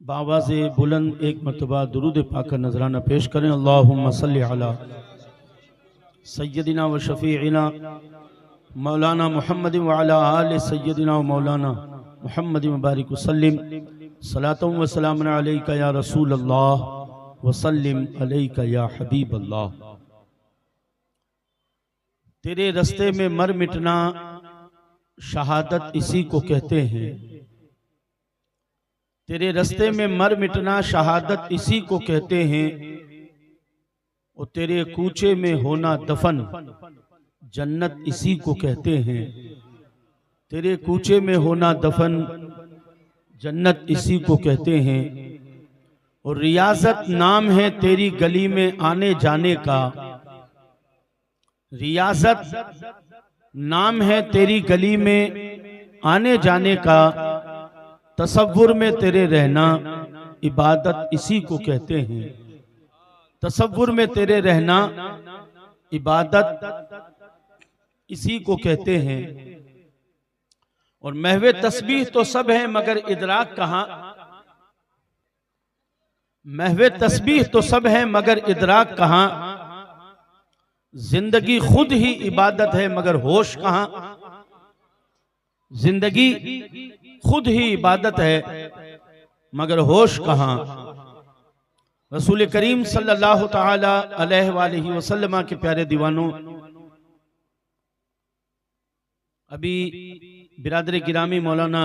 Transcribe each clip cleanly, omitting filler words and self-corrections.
बावाज़े बुलंद एक मरतबा दुरूद पाक का नजराना पेश करें। अल्लाहुम्मा सल्ली अला सय्यदिना व शफीइना मौलाना मुहम्मद व अला आले सय्यदिना व मौलाना मुहम्मद मुबारक वसल्लिम सलातुम व सलामुन अलैका या रसूल अल्लाह व सल्लिम अलैका या हबीब अल्लाह। तेरे रास्ते में मर मिटना शहादत इसी को कहते हैं। तेरे रास्ते में मर मिटना शहादत इसी को कहते हैं। और तेरे कूचे में होना दफन जन्नत इसी को कहते हैं। तेरे कूचे में होना दफन जन्नत इसी को कहते हैं। और रियाजत नाम है तेरी गली में आने जाने का। रियाजत नाम है तेरी गली में आने जाने का। तसव्वुर में तेरे रहना इबादत इसी को कहते हैं। तसव्वुर में तेरे रहना इबादत इसी को कहते हैं। और महवे तस्बीह तो सब है मगर इदराक कहाँ। महवे तस्बीह तो सब है मगर इदराक कहाँ। जिंदगी खुद ही इबादत है मगर होश कहाँ। जिंदगी खुद ही इबादत है मगर होश कहाँ। रसूल करीम सल्लल्लाहु ताला अलैहि वसल्लम के प्यारे दीवानों, अभी बिरादर गिरामी मौलाना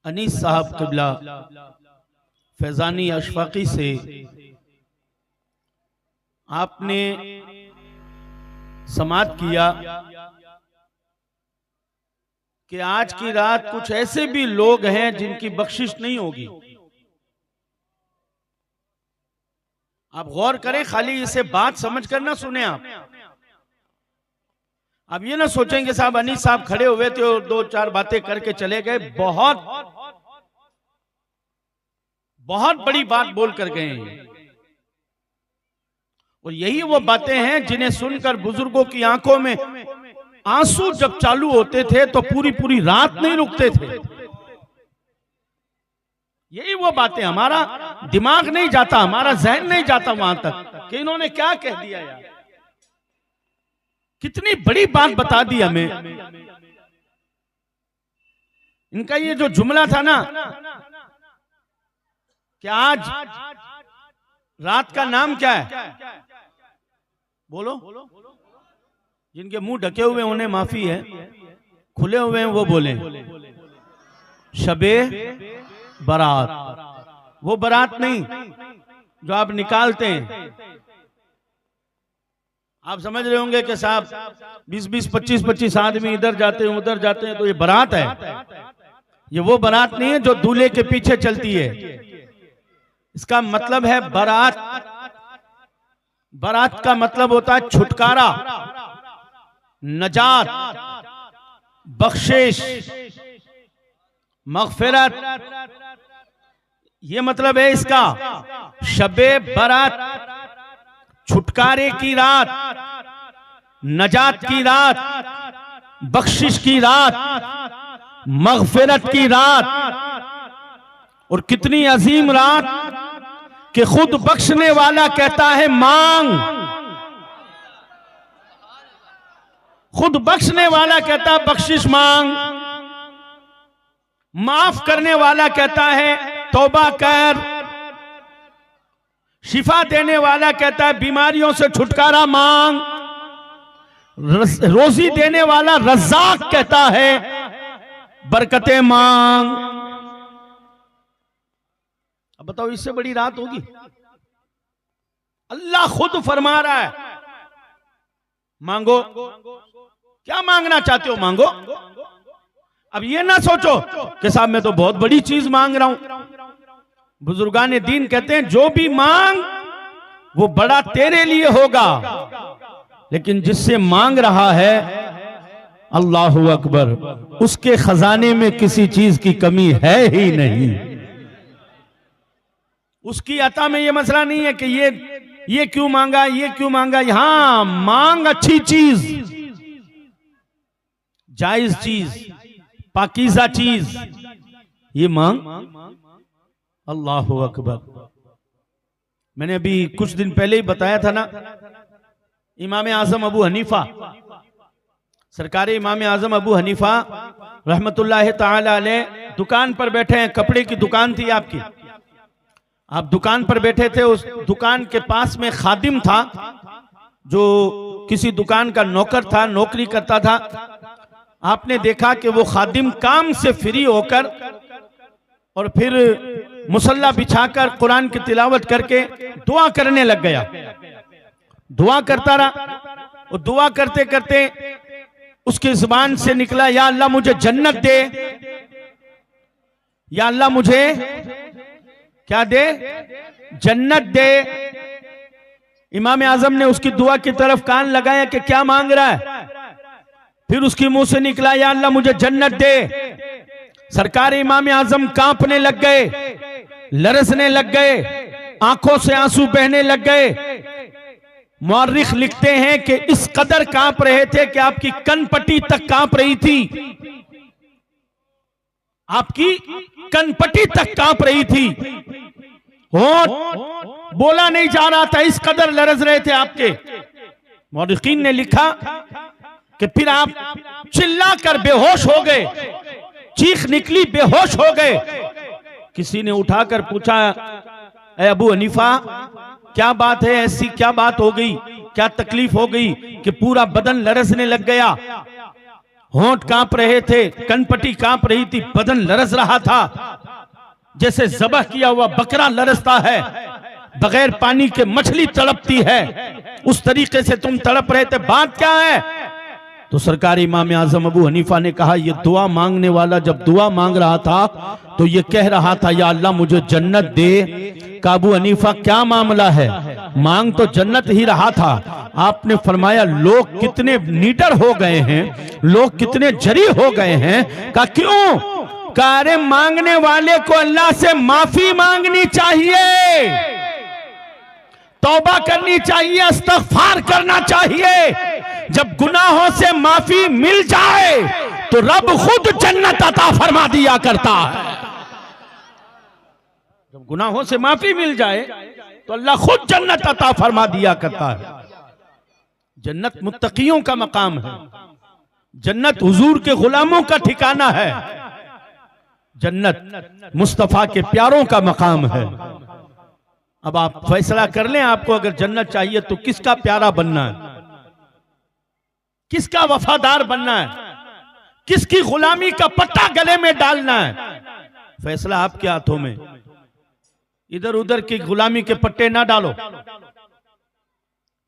अनीस साहब क़िबला फैजानी अशफाकी से आपने समाअत किया कि आज की रात कुछ ऐसे भी लोग हैं जिनकी बख्शिश नहीं होगी। आप गौर करें, खाली इसे बात समझ कर ना सुने आप। अब ये ना सोचेंगे साहब अनीस साहब खड़े हुए थे और दो चार बातें करके चले गए। बहुत बड़ी बात बोल कर गए हैं। और यही वो बातें हैं जिन्हें सुनकर बुजुर्गों की आंखों में आंसू जब चालू होते थे तो पूरी पूरी रात नहीं रुकते थे। यही वो बातें, हमारा दिमाग नहीं जाता, हमारा जहन नहीं जाता वहां तक कि इन्होंने क्या कह दिया यार। कितनी बड़ी बात बता दी हमें। इनका ये जो जुमला था ना कि आज रात का नाम क्या है, बोलो। जिनके मुंह ढके हुए उन्हें माफी है, खुले हुए हैं वो बोले। शबे बारात, वो बारात नहीं जो आप निकालते हैं। आप समझ रहे होंगे कि साहब 20-20, 25-25 आदमी इधर जाते हैं उधर जाते हैं तो ये बारात है। ये वो बारात नहीं है जो दूल्हे के पीछे चलती है। इसका मतलब है बारात। बारात का मतलब होता है छुटकारा, नजात, बख्शिश, मगफिरत। ये मतलब है इसका। शबे बारात छुटकारे की रात, नजात की रात, बख्शिश की रात, मगफिरत की रात। और कितनी अजीम रात कि खुद बख्शने वाला कहता है मांग। खुद बख्शने वाला कहता है बख्शिश मांग। माफ करने वाला कहता है तौबा कर। शिफा देने वाला कहता है बीमारियों से छुटकारा मांग। रोजी देने वाला रज़्ज़ाक कहता है बरकतें मांग। अब बताओ इससे बड़ी रात होगी। अल्लाह खुद फरमा रहा है मांगो। क्या मांगना चाहते हो मांगो। अब ये ना सोचो कि साहब मैं तो बहुत बड़ी चीज मांग रहा हूं। बुजुर्गान दीन कहते हैं जो भी मांग वो बड़ा तेरे लिए होगा, लेकिन जिससे मांग रहा है अल्लाहु अकबर, उसके खजाने में किसी चीज की कमी है ही नहीं। उसकी अता में ये मसला नहीं है कि ये क्यों मांगा, ये क्यों मांगा। यहां मांग अच्छी चीज, जायज चीज, पाकीज़ा चीज, ये मांग अल्लाहु अकबर। मैंने अभी कुछ दिन पहले ही बताया था ना, इमाम आजम अबू हनीफा, सरकार इमाम आजम अबू हनीफा रहमतुल्लाह ताला अलैह दुकान पर बैठे हैं। कपड़े की दुकान थी आपकी, आप दुकान पर बैठे थे। उस दुकान के पास में खादिम था जो किसी दुकान का नौकर था, नौकरी करता था। आपने देखा कि वो खादिम काम से फ्री होकर और फिर मुसल्ला बिछाकर कुरान की तिलावत करके दुआ करने लग गया। दुआ करता रहा और दुआ करते करते उसकी जुबान से निकला, या अल्लाह मुझे जन्नत दे, या अल्लाह मुझे क्या दे, जन्नत दे। इमाम आजम ने उसकी दुआ की तरफ कान लगाया कि क्या मांग रहा है। फिर उसके मुंह से निकला, या अल्लाह मुझे जन्नत दे। सरकार इमाम आजम कांपने लग गए, लरसने लग गए, आंखों से आंसू बहने लग गए। मुअर्रिख लिखते हैं कि इस कदर कांप रहे थे कि आपकी कनपट्टी तक कांप रही थी, आपकी कनपट्टी तक कांप रही थी। होंठ बोला नहीं जा रहा था, इस कदर लरज रहे थे आपके। मुअर्रिखीन ने लिखा कि फिर आप चिल्लाकर बेहोश हो गए, चीख निकली, बेहोश हो गए। किसी ने उठाकर पूछा, ए अबू हनीफा क्या बात है, ऐसी क्या बात हो गई, क्या तकलीफ हो गई कि पूरा बदन लरसने लग गया। होंठ कांप रहे थे, कनपट्टी कांप रही थी, बदन लरस रहा था जैसे ज़बह किया हुआ बकरा लरसता है, बगैर पानी के मछली तड़पती है, उस तरीके से तुम तड़प रहे थे, बात क्या है। तो सरकार इमाम आजम अबू हनीफा ने कहा, ये दुआ मांगने वाला जब दुआ मांग रहा था तो ये कह रहा था, या अल्लाह मुझे जन्नत दे। अबू हनीफा क्या मामला है, मांग तो जन्नत ही रहा था। आपने फरमाया लोग कितने नीडर हो गए हैं, लोग कितने जरी हो गए हैं। कहा क्यों, कहा अरे मांगने वाले को अल्लाह से माफी मांगनी चाहिए, तौबा करनी चाहिए, इस्तग़फ़ार करना चाहिए। जब गुनाहों से माफी मिल जाए तो रब खुद जन्नत अता फरमा दिया करता है। जब गुनाहों से माफी मिल जाए तो अल्लाह खुद जन्नत अता फरमा दिया करता है। जन्नत मुत्तकियों का मकाम है, जन्नत हुजूर के गुलामों का ठिकाना है, जन्नत मुस्तफा के प्यारों का मकाम है। अब आप फैसला कर लें, आपको अगर जन्नत चाहिए तो किसका प्यारा बनना है, किसका वफादार बनना है, किसकी गुलामी का पट्टा गले में डालना है। फैसला आपके हाथों में। इधर उधर की गुलामी के पट्टे ना डालो,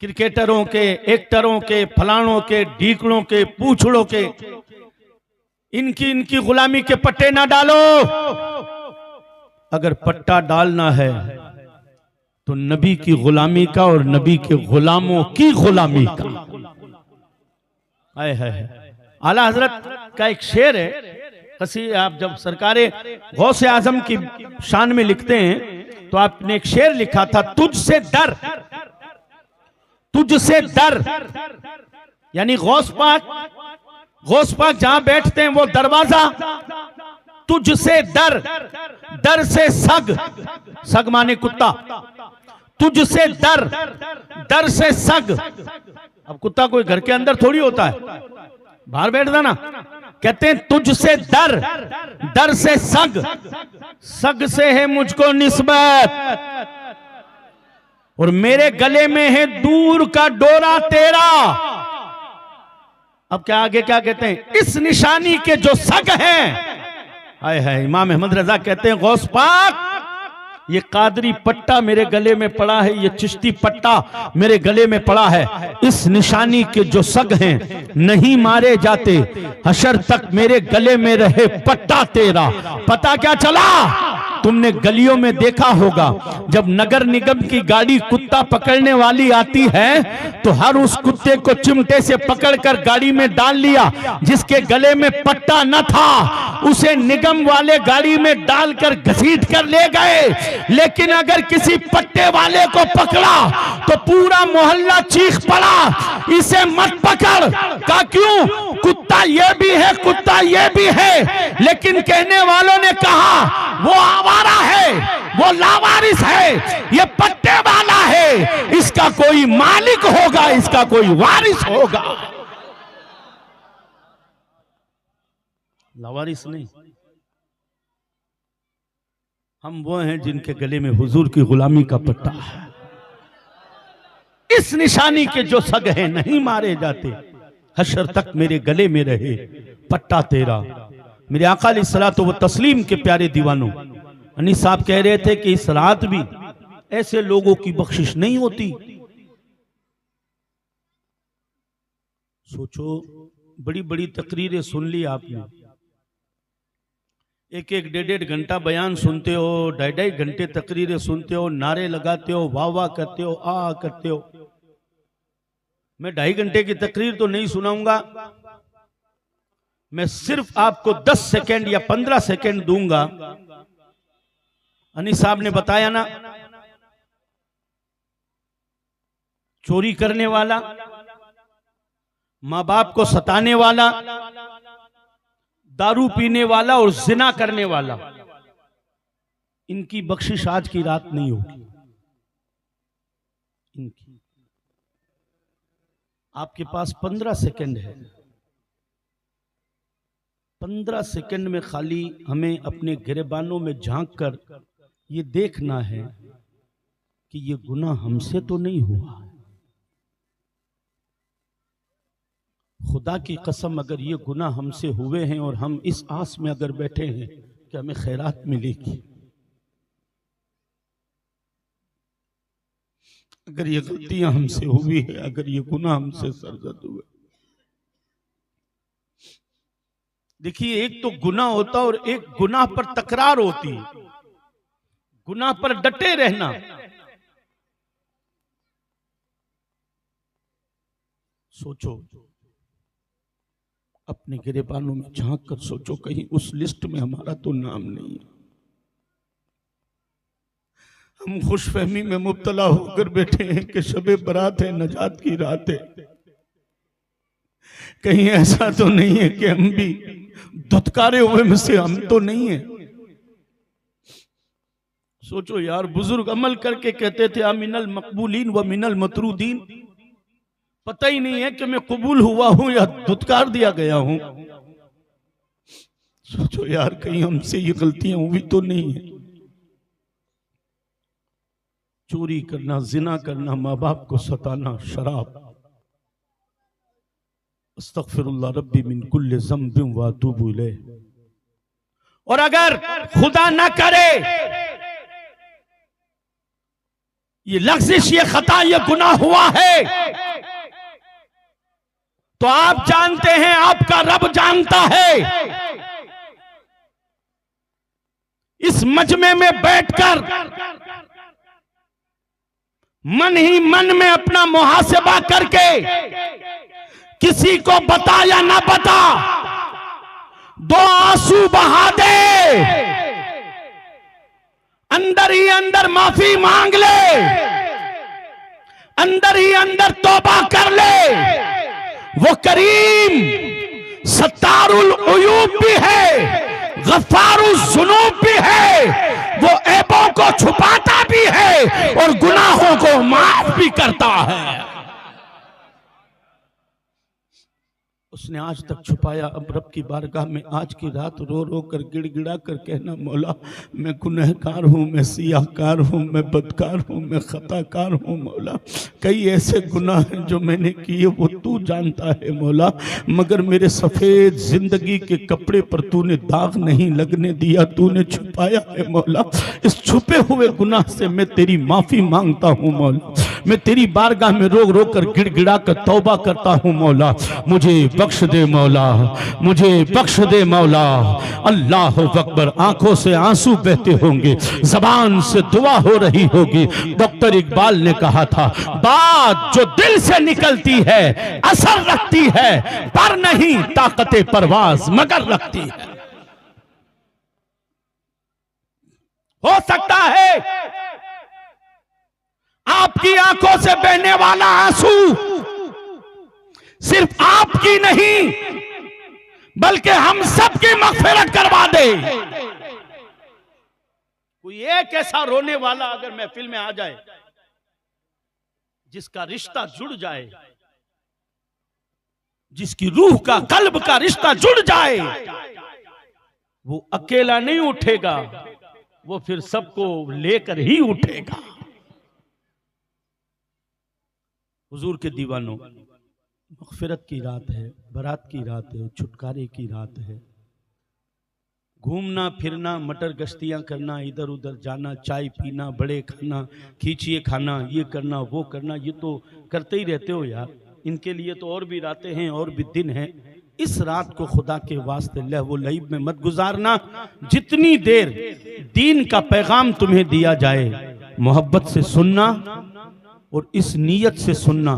क्रिकेटरों के, एक्टरों के, फलानों के, ढीकड़ों के, पूछड़ों के, इनकी गुलामी के पट्टे ना डालो। अगर पट्टा डालना है तो नबी की गुलामी का और नबी के गुलामों की गुलामी का। है आला हजरत का एक शेर है, कसी आप जब सरकारे गौसे आजम की शान में लिखते हैं तो आपने एक शेर लिखा था, तुझसे डर, तुझसे डर, यानी गौस पाक जहां बैठते हैं वो दरवाजा, तुझसे डर, डर से सग, सग माने कुत्ता, तुझसे डर, डर से सग। अब कुत्ता कोई घर के अंदर थोड़ी होता है, बाहर बैठता ना। कहते हैं तुझसे डर, डर से सग, सग से है मुझको निस्बत, और मेरे गले में है दूर का डोरा तेरा। अब क्या आगे क्या कहते हैं, इस निशानी के जो सग हैं, हाय हाय, इमाम अहमद रजा कहते हैं गौस पाक ये कादरी पट्टा मेरे गले में पड़ा है, ये चिश्ती पट्टा मेरे गले में पड़ा है, इस निशानी के जो सग हैं नहीं मारे जाते, हशर तक मेरे गले में रहे पट्टा तेरा। पता क्या चला, तुमने गलियों में देखा होगा जब नगर निगम की गाड़ी कुत्ता पकड़ने वाली आती है तो हर उस कुत्ते को चिमटे से पकड़कर गाड़ी में डाल लिया, जिसके गले में पट्टा न था उसे निगम वाले गाड़ी में डालकर घसीट कर ले गए। लेकिन अगर किसी पट्टे वाले को पकड़ा तो पूरा मोहल्ला चीख पड़ा, इसे मत पकड़। का क्यों? कुत्ता ये भी है, कुत्ता ये भी है। लेकिन कहने वालों ने कहा वो आवारा है, वो लावारिस है, ये पट्टे वाला है, इसका कोई मालिक होगा, इसका कोई वारिस होगा। लावारिस नहीं, हम वो हैं जिनके गले में हुजूर की गुलामी का पट्टा है। इस निशानी के जो सग हैं नहीं मारे जाते, हशर तक मेरे गले में रहे पट्टा तेरा। मेरे आका अलैहिस्सलातु व तस्लीम के प्यारे दीवानों, अनीस साहब कह रहे थे कि इस रात भी ऐसे लोगों की बख्शिश नहीं होती। सोचो, बड़ी बड़ी तकरीरें सुन ली आपने, एक एक डेढ़ घंटा बयान सुनते हो, ढाई घंटे तकरीरें सुनते हो, नारे लगाते हो, वाह वाह करते हो, आ करते हो। मैं 2.5 घंटे की तकरीर तो नहीं सुनाऊंगा, मैं सिर्फ आपको 10 सेकेंड या 15 सेकेंड दूंगा। अनीस साहब ने बताया ना, चोरी करने वाला, माँ बाप को सताने वाला, दारू पीने वाला और जिना करने वाला, इनकी बख्शिश आज की रात नहीं होगी। इनकी आपके पास 15 सेकंड है, 15 सेकंड में खाली हमें अपने गिरेबानों में झांक कर ये देखना है कि ये गुनाह हमसे तो नहीं हुआ। खुदा की कसम, अगर ये गुनाह हमसे हुए हैं और हम इस आस में अगर बैठे हैं कि हमें खैरात मिलेगी, अगर ये गलतियां हमसे हुई है, अगर ये गुनाह हमसे सरजद हुए। देखिए, एक तो गुनाह होता और एक गुनाह पर तकरार होती है, गुनाह पर डटे रहना। सोचो, अपने गिरेबानों में झांक कर सोचो, कहीं उस लिस्ट में हमारा तो नाम नहीं है। हम खुशफहमी में मुब्तला होकर बैठे हैं कि शबे बरात है, नजात की रात है। कहीं ऐसा तो नहीं है कि हम भी धुतकारे हुए में से हम तो नहीं है। सोचो यार, बुजुर्ग अमल करके कहते थे मिनल मकबूलीन व मिनल मतरूदीन। पता ही नहीं है कि मैं कबूल हुआ हूं या धुतकार दिया गया हूं। सोचो यार, कहीं हमसे ये गलतियां हुई तो नहीं है। चोरी करना, जिना करना, माँ बाप को सताना, शराब। अस्तगफिरुल्लाह रब्बी मिन कुल्लि ज़ंबिन व अतूबु इलैह। और अगर खुदा ना करे ये लग़्ज़िश, ये खता, ये गुनाह हुआ है, तो आप जानते हैं, आपका रब जानता है। इस मजमे में बैठकर मन ही मन में अपना मुहासिबा करके, किसी को बता या ना बता, 2 आंसू बहा दे, अंदर ही अंदर माफी मांग ले, अंदर ही अंदर तौबा कर ले। वो करीम सत्तारुल उयूब भी है, गफ्फारुल ज़ुनूब भी है। वो ऐबों को छुपाता भी है और गुनाहों को माफ भी करता है। उसने आज तक छुपाया, अब रब की बारगाह में आज की रात रो रो कर, गिड़गिड़ा कर कहना, मौला मैं गुनहगार हूँ, मैं सियाहकार हूँ, मैं बदकार हूँ, मैं खताकार हूँ। मौला, कई ऐसे गुनाह हैं जो मैंने किए, वो तू जानता है मौला, मगर मेरे सफ़ेद जिंदगी के कपड़े पर तूने दाग नहीं लगने दिया, तूने छुपाया है मौला। इस छुपे हुए गुनाह से मैं तेरी माफ़ी मांगता हूँ मौला। मैं तेरी बारगाह में रो रो कर, गिड़गिड़ा कर तौबा करता हूँ मौला। मुझे बख्श दे मौला, मुझे बख्श दे मौला। अल्लाह अकबर। आंखों से आंसू बहते होंगे, जबान से दुआ हो रही होगी। डॉक्टर इकबाल ने कहा था, बात जो दिल से निकलती है असर रखती है, पर नहीं ताकते परवाज मगर रखती है। हो सकता है आपकी आंखों से बहने वाला आंसू सिर्फ आपकी नहीं बल्कि हम सबकी मगफिरत करवा दे। कोई एक ऐसा रोने वाला अगर महफिल में आ जाए जिसका रिश्ता जुड़ जाए, जिसकी रूह का कल्ब का रिश्ता जुड़ जाए, वो अकेला नहीं उठेगा, वो फिर सबको लेकर ही उठेगा। हुजूर के दीवानों, मग़फ़िरत की रात है, बारात की रात है, छुटकारे की रात है। घूमना फिरना, मटर गश्तियां करना, इधर उधर जाना, चाय पीना, बड़े खाना, खींचिए खाना, ये करना वो करना, ये तो करते ही रहते हो यार। इनके लिए तो और भी रातें हैं और भी दिन हैं। इस रात को खुदा के वास्ते लहवो लईब में मत गुजारना। जितनी देर दीन का पैगाम तुम्हें दिया जाए, मोहब्बत से सुनना और इस नीयत से सुनना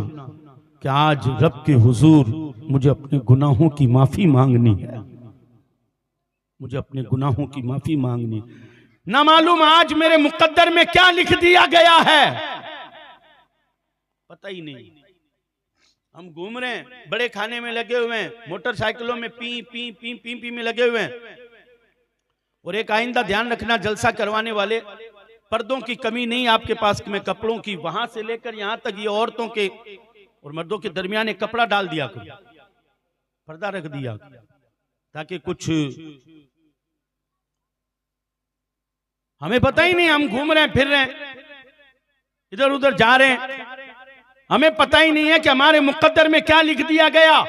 कि आज रब के हुजूर मुझे अपने गुनाहों की माफी मांगनी है, मुझे अपने गुनाहों की माफी मांगनी। ना मालूम आज मेरे मुकद्दर में क्या लिख दिया गया है, पता ही नहीं। हम घूम रहे हैं, बड़े खाने में लगे हुए हैं, मोटरसाइकिलों में P P P P P में लगे हुए हैं। और एक आइंदा ध्यान रखना, जलसा करवाने वाले, पर्दों की कमी नहीं आपके पास में, कपड़ों की, वहां से लेकर यहां तक ये औरतों के और मर्दों के दरमियान एक कपड़ा डाल दिया करो, पर्दा रख दिया, ताकि कुछ हमें पता ही नहीं। हम घूम रहे हैं, फिर रहे हैं, इधर उधर जा रहे हैं, हमें पता ही नहीं है कि हमारे मुकद्दर में क्या लिख दिया गया।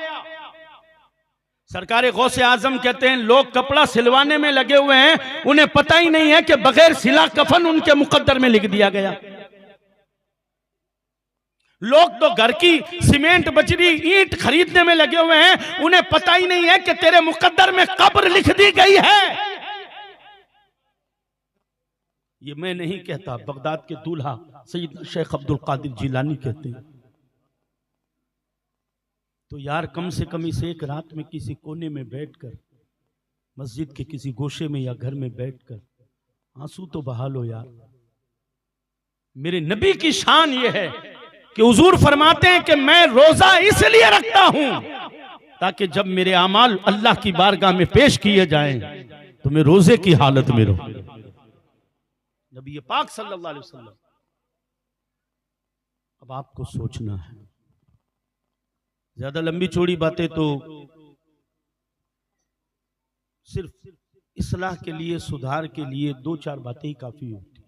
सरकार गौसे आजम कहते हैं लोग कपड़ा सिलवाने में लगे हुए हैं, उन्हें पता ही नहीं है कि बगैर सिला कफन उनके मुकद्दर में लिख दिया गया। लोग तो घर की सीमेंट बजरी ईंट खरीदने में लगे हुए हैं, उन्हें पता ही नहीं है कि तेरे मुकद्दर में कब्र लिख दी गई है। ये मैं नहीं कहता, बगदाद के दूल्हा सैयद शेख अब्दुल कादिर जिलानी कहते हैं। तो यार कम से कम इस एक रात में किसी कोने में बैठकर, मस्जिद के किसी गोशे में या घर में बैठकर आंसू तो बहा लो यार। मेरे नबी की शान ये है कि हुजूर फरमाते हैं कि मैं रोजा इसलिए रखता हूं ताकि जब मेरे अमाल अल्लाह की बारगाह में पेश किए जाएं तो मैं रोजे की हालत में रहूं। नबी पाक सल्लल्लाहु अलैहि वसल्लम। अब आपको सोचना है, ज्यादा लंबी चौड़ी बातें तो सिर्फ इस्लाह के लिए, सुधार के लिए 2-4 बातें ही काफी होती।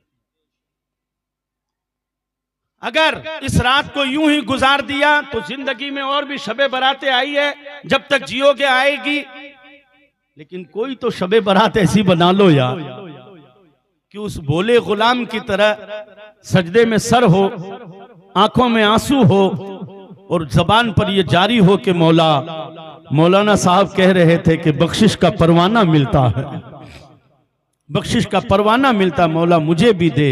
अगर इस रात को यूं ही गुजार दिया तो जिंदगी में और भी शबे बरातें आई है, जब तक जियोगे आएगी। लेकिन कोई तो शबे बरात ऐसी बना लो यार कि उस भोले गुलाम की तरह सजदे में सर हो, आंखों में आंसू हो और जबान पर यह जारी हो कि मौलाना साहब कह रहे थे कि बख्शिश का परवाना मिलता है, बख्शिश का परवाना मिलता, मौला मुझे भी दे,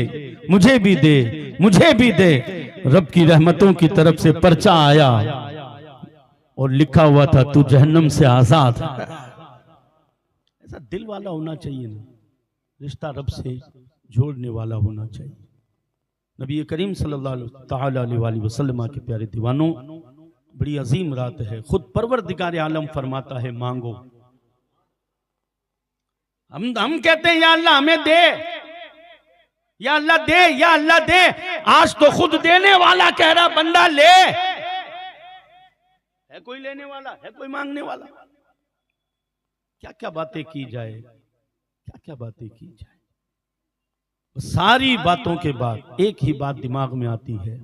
मुझे भी दे, मुझे भी दे। रब की रहमतों की तरफ से पर्चा आया और लिखा हुआ था तू जहन्नम से आजाद है। ऐसा दिल वाला होना चाहिए ना, रिश्ता रब से जोड़ने वाला होना चाहिए। नबी करीम सल्लल्लाहु अलैहि वसल्लम के प्यारे दीवानों, बड़ी अजीम रात है। खुद परवरदिगार आलम फरमाता है मांगो। हम कहते हैं या अल्लाह हमें दे, या अल्लाह दे, या अल्लाह दे। आज तो खुद देने वाला कह रहा बंदा ले। है कोई लेने वाला, है कोई मांगने वाला? क्या क्या बातें की जाए, क्या क्या बातें की जाए। सारी बातों के बाद एक ही बात दिमाग में आती है,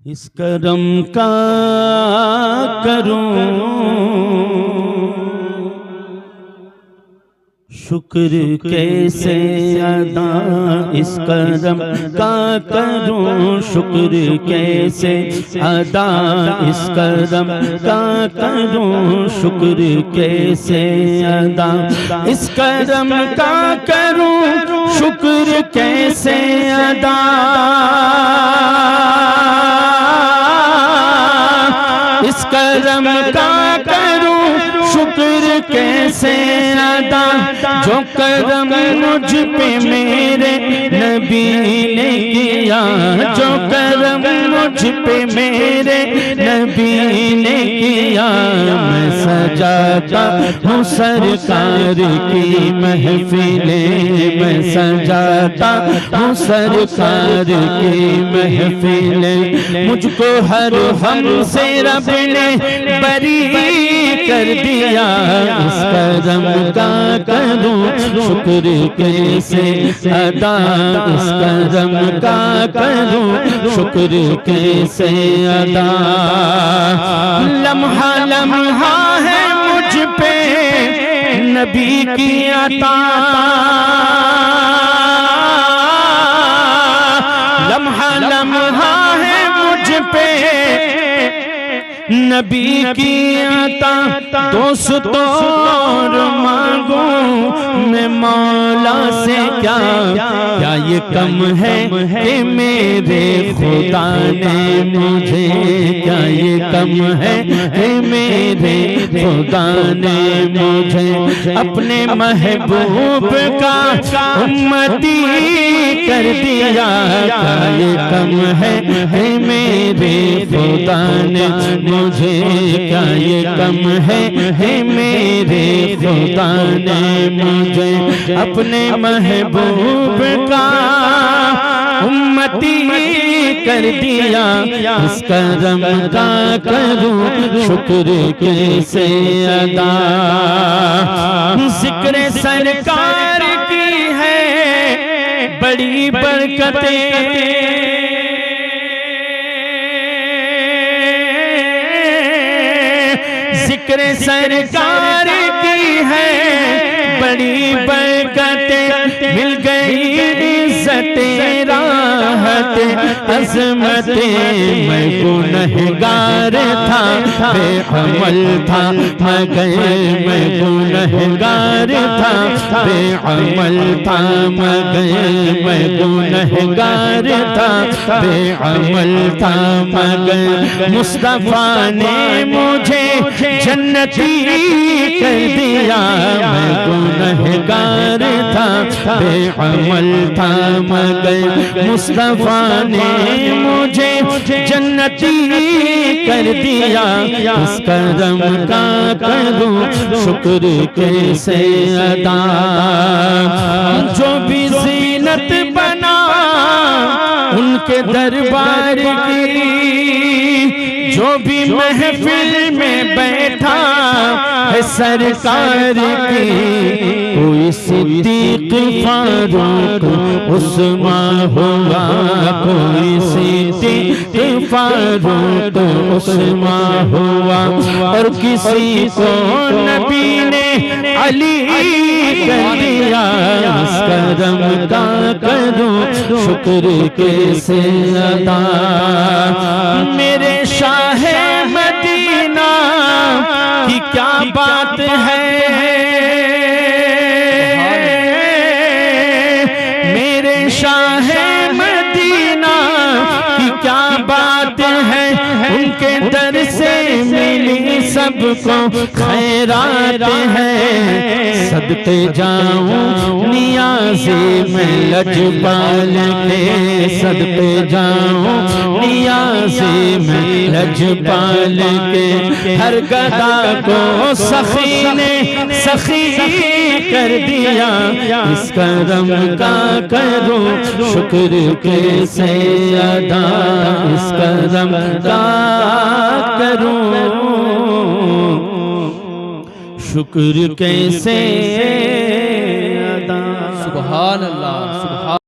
इस करम का करूं शुक्र कैसे अदा, इस करम का करूं शुक्र कैसे अदा, इस करम का करूं शुक्र कैसे अदा, इस करम का करूं शुक्र कैसे अदा, इस करम का करूं शुक्र कैसे अदा जो करम मुझ पे मेरे नबी ने किया, जो करम मुझ पे मेरे नबी ने किया। मैं सजाता हूँ सरकार की महफिलें, मैं सजाता हूँ सरकार की महफिलें। मुझको हर हम से रब ने बरी कर दिया, इस करम का करूं शुक्र कैसे अदा, इस करम का करूं शुक्र कैसे अदा। लम्हा लम्हा है मुझ पे नबी की अता, लम्हा लम्हा है मुझ पे नबी की आता। दोस्तों और मांगो मैं मौला से क्या, क्या ये कम है कि मेरे खुदा ने मुझे, क्या ये कम है कि मेरे खुदा ने मुझे अपने महबूब का उम्मती कर दिया। क्या ये कम है कि मेरे खुदा ने मुझे, क्या ये कम है मेरे खुदा ने मुझे अपने महबूब का उम्मती कर दिया। इस करम का करूं शुक्र कैसे अदा। जिक्र सरकार की है बड़ी बरकतें, जिक्र सरकार की है बड़ी बरकतें, मिल गई इज्जतें राहतें अज़मतें। मैं गुनहगार था बेअमल था मगर, मैं गुनहगार था बेअमल था मगर, मैं गुनहगार था बेअमल था मगर। मुस्तफा ने मुझे जन्नती कर दिया। मैं गुनहगार था बेअमल था मगर, मुस्तफा ने मुझे जन्नती कर दिया। इस करम का करूं शुक्र कैसे अदा। जो भी ज़ीनत बना उनके दरबार की, जो भी महफिल में बैठा है सरकार की, कोई सिद्दीक फारूक उस्मान हुआ, कोई सिद्दीक फारूक उस्मान हुआ। और किसी को नबी ने अली कर दिया। इस करम का करूं शुक्र कैसे अदा। मेरे शाह मदीना की क्या बात है, मेरे शाह मदीना की क्या बात है। उनके दर से मिली सबको खैरात है। सदके जाऊं नियाज़े में लजपाल के, सदके जाऊं नियाज़े में लजपाल के। हर गदा को सखी ने सखी कर दिया। इस करम का करूं शुक्र कैसे अदा, इस करम का करूं शुक्र कैसे अदा। सुभान अल्लाह।